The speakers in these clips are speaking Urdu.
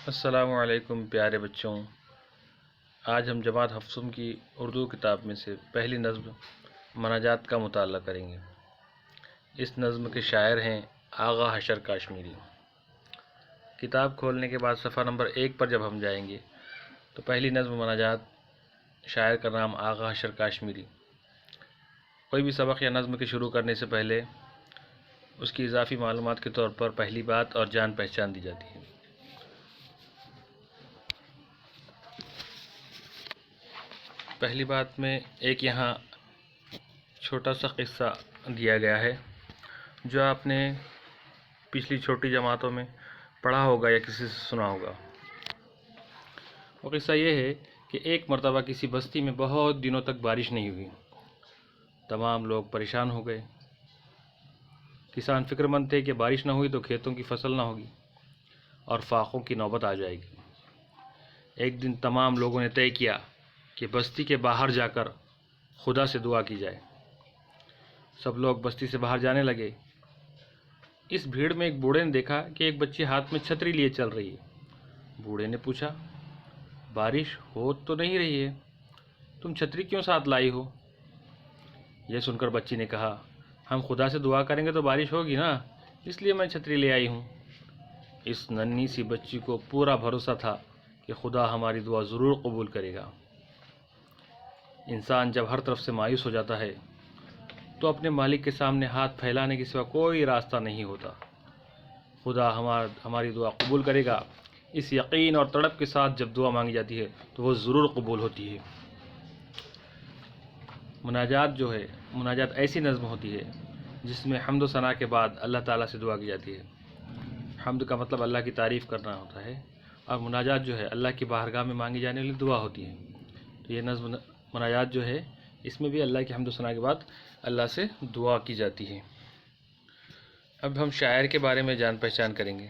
السلام علیکم پیارے بچوں، آج ہم جماعت حفصم کی اردو کتاب میں سے پہلی نظم مناجات کا مطالعہ کریں گے۔ اس نظم کے شاعر ہیں آغا حشر کاشمیری۔ کتاب کھولنے کے بعد صفحہ نمبر 1 پر جب ہم جائیں گے تو پہلی نظم مناجات، شاعر کا نام آغا حشر کاشمیری۔ کوئی بھی سبق یا نظم کے شروع کرنے سے پہلے اس کی اضافی معلومات کے طور پر پہلی بات اور جان پہچان دی جاتی ہے۔ پہلی بات میں ایک یہاں چھوٹا سا قصہ دیا گیا ہے جو آپ نے پچھلی چھوٹی جماعتوں میں پڑھا ہوگا یا کسی سے سنا ہوگا۔ وہ قصہ یہ ہے کہ ایک مرتبہ کسی بستی میں بہت دنوں تک بارش نہیں ہوئی۔ تمام لوگ پریشان ہو گئے۔ کسان فکر مند تھے کہ بارش نہ ہوئی تو کھیتوں کی فصل نہ ہوگی اور فاقوں کی نوبت آ جائے گی۔ ایک دن تمام لوگوں نے طے کیا کہ بستی کے باہر جا کر خدا سے دعا کی جائے۔ سب لوگ بستی سے باہر جانے لگے۔ اس بھیڑ میں ایک بوڑھے نے دیکھا کہ ایک بچی ہاتھ میں چھتری لیے چل رہی ہے۔ بوڑھے نے پوچھا، بارش ہو تو نہیں رہی ہے، تم چھتری کیوں ساتھ لائی ہو؟ یہ سن کر بچی نے کہا، ہم خدا سے دعا کریں گے تو بارش ہوگی نا، اس لیے میں چھتری لے آئی ہوں۔ اس ننھی سی بچی کو پورا بھروسہ تھا کہ خدا ہماری دعا ضرور قبول کرے گا۔ انسان جب ہر طرف سے مایوس ہو جاتا ہے تو اپنے مالک کے سامنے ہاتھ پھیلانے کے سوا کوئی راستہ نہیں ہوتا۔ خدا ہماری دعا قبول کرے گا، اس یقین اور تڑپ کے ساتھ جب دعا مانگی جاتی ہے تو وہ ضرور قبول ہوتی ہے۔ مناجات ایسی نظم ہوتی ہے جس میں حمد و ثنا کے بعد اللہ تعالیٰ سے دعا کی جاتی ہے۔ حمد کا مطلب اللہ کی تعریف کرنا ہوتا ہے اور مناجات جو ہے اللہ کی بارگاہ میں مانگی جانے والی دعا ہوتی ہے۔ تو یہ نظم مناجات جو ہے اس میں بھی اللہ کی حمد و ثنا کے بعد اللہ سے دعا کی جاتی ہے۔ اب ہم شاعر کے بارے میں جان پہچان کریں گے۔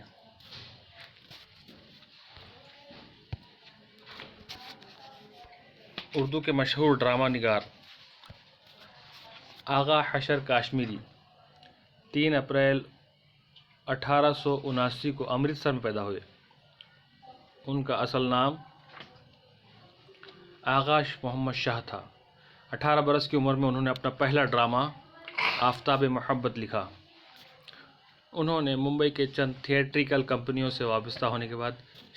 اردو کے مشہور ڈرامہ نگار آغا حشر کاشمیری 3 اپریل 1879 کو امرتسر میں پیدا ہوئے۔ ان کا اصل نام آغا محمد شاہ تھا۔ 18 برس کی عمر میں انہوں نے اپنا پہلا ڈرامہ آفتاب محبت لکھا۔ انہوں نے ممبئی کے چند تھیٹریکل کمپنیوں سے وابستہ ہونے کے بعد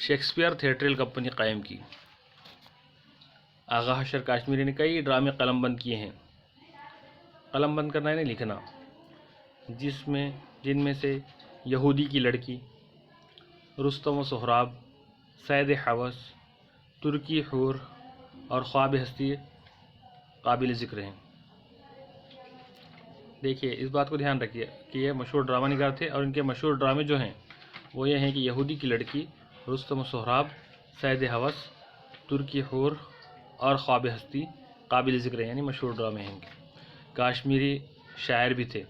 شیکسپیئر تھیٹریکل کمپنی قائم کی۔ آغا حشر کاشمیری نے کئی ڈرامے قلم بند کیے ہیں۔ قلم بند کرنا یعنی لکھنا، جن میں سے یہودی کی لڑکی، رستم و سہراب، صید حوث، ترکی حور اور خواب ہستی قابل ذکر ہیں۔ دیکھیے، اس بات کو دھیان رکھیے کہ یہ مشہور ڈرامہ نگار تھے اور ان کے مشہور ڈرامے جو ہیں وہ یہ ہیں کہ یہودی کی لڑکی، رستم و سہراب، صید حوث، ترکی حور اور خواب ہستی قابل ذکر ہیں، یعنی مشہور ڈرامے ہیں۔ کاشمیری شاعر بھی تھے۔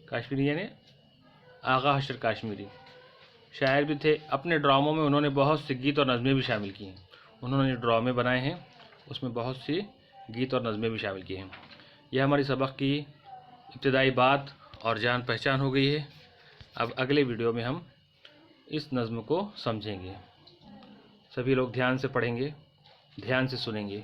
کاشمیری یعنی آغا حشر کاشمیری شاعر بھی تھے۔ اپنے ڈراموں میں انہوں نے بہت سے گیت اور نظمیں بھی شامل کی ہیں۔ انہوں نے ڈرامے بنائے ہیں، اس میں بہت سی گیت اور نظمیں بھی شامل کی ہیں۔ یہ ہماری سبق کی ابتدائی بات اور جان پہچان ہو گئی ہے۔ اب اگلے ویڈیو میں ہم اس نظم کو سمجھیں گے۔ سبھی لوگ دھیان سے پڑھیں گے، دھیان سے سنیں گے۔